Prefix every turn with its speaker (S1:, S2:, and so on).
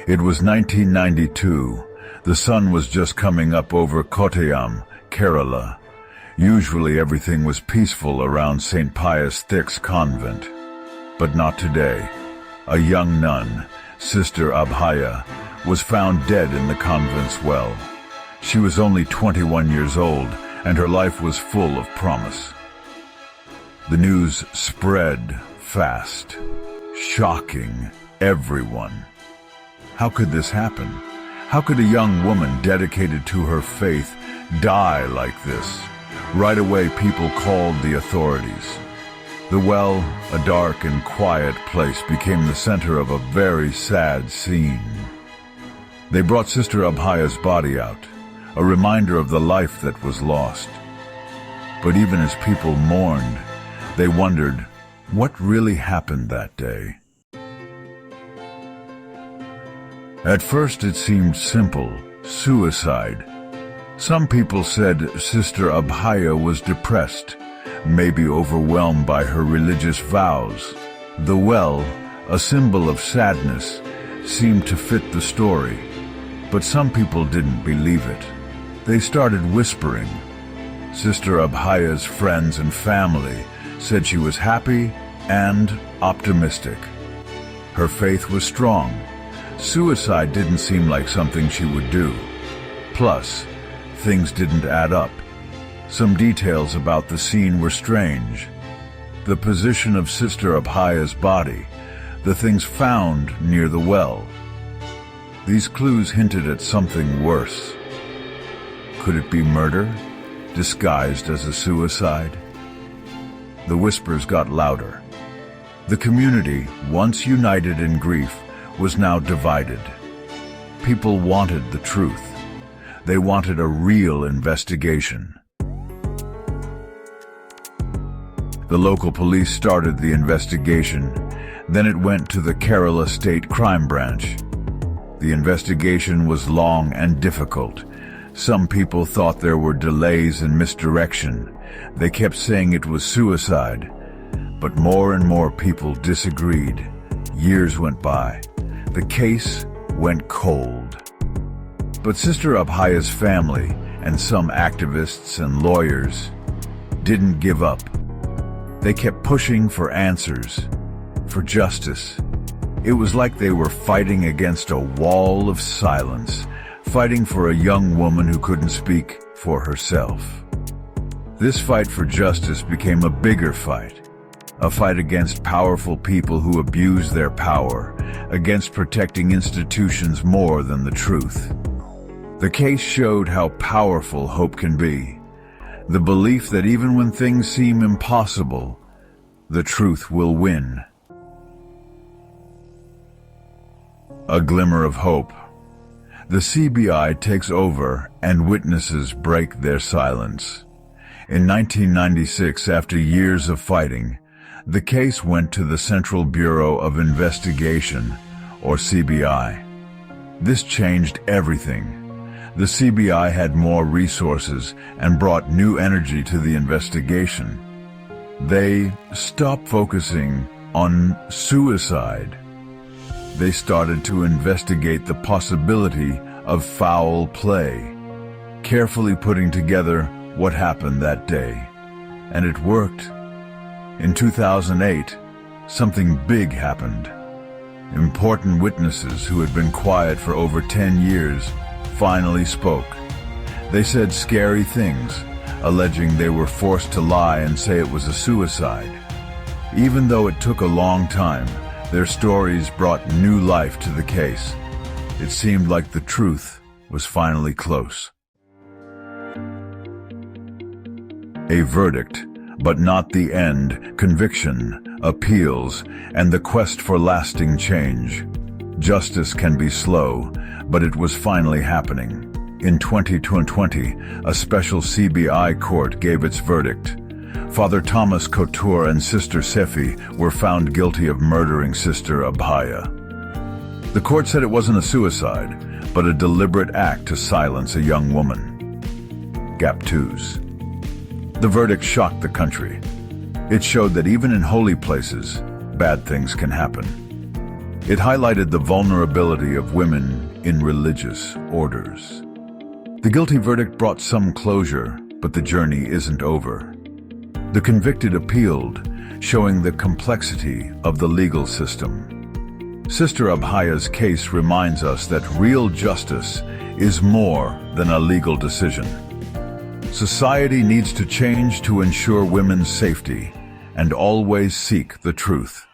S1: It was 1992. The sun was just coming up over Kottayam, Kerala. Usually everything was peaceful around St. Pius Thicke's convent. But not today. A young nun, Sister Abhaya, was found dead in the convent's well. She was only 21 years old, and her life was full of promise. The news spread fast, shocking everyone. How could this happen? How could a young woman dedicated to her faith die like this? Right away, people called the authorities. The well, a dark and quiet place, became the center of a very sad scene. They brought Sister Abhaya's body out, a reminder of the life that was lost. But even as people mourned, they wondered, what really happened that day? At first it seemed simple, suicide. Some people said Sister Abhaya was depressed, maybe overwhelmed by her religious vows. The well, a symbol of sadness, seemed to fit the story. But some people didn't believe it. They started whispering. Sister Abhaya's friends and family said she was happy and optimistic. Her faith was strong. Suicide didn't seem like something she would do. Plus, things didn't add up. Some details about the scene were strange. The position of Sister Abhaya's body, the things found near the well. These clues hinted at something worse. Could it be murder, disguised as a suicide? The whispers got louder. The community, once united in grief, was now divided. People wanted the truth. They wanted a real investigation. The local police started the investigation. Then it went to the Kerala State Crime Branch. The investigation was long and difficult. Some people thought there were delays and misdirection. They kept saying it was suicide. But more and more people disagreed. Years went by. The case went cold. But Sister Abhaya's family and some activists and lawyers didn't give up. They kept pushing for answers, for justice. It was like they were fighting against a wall of silence, fighting for a young woman who couldn't speak for herself. This fight for justice became a bigger fight, a fight against powerful people who abuse their power, against protecting institutions more than the truth. The case showed how powerful hope can be, the belief that even when things seem impossible, the truth will win. A glimmer of hope. The CBI takes over and witnesses break their silence. In 1996, after years of fighting, the case went to the Central Bureau of Investigation, or CBI. This changed everything. The CBI had more resources and brought new energy to the investigation. They stopped focusing on suicide. They started to investigate the possibility of foul play, carefully putting together what happened that day. And it worked. In 2008, something big happened. Important witnesses who had been quiet for over 10 years finally spoke. They said scary things, alleging they were forced to lie and say it was a suicide. Even though it took a long time, their stories brought new life to the case. It seemed like the truth was finally close. A verdict, but not the end. Conviction, appeals, and the quest for lasting change. Justice can be slow, but it was finally happening. In 2020, a special CBI court gave its verdict. Father Thomas Couture and Sister Sefi were found guilty of murdering Sister Abhaya. The court said it wasn't a suicide, but a deliberate act to silence a young woman. Gap 2s. The verdict shocked the country. It showed that even in holy places, bad things can happen. It highlighted the vulnerability of women in religious orders. The guilty verdict brought some closure, but the journey isn't over. The convicted appealed, showing the complexity of the legal system. Sister Abhaya's case reminds us that real justice is more than a legal decision. Society needs to change to ensure women's safety and always seek the truth.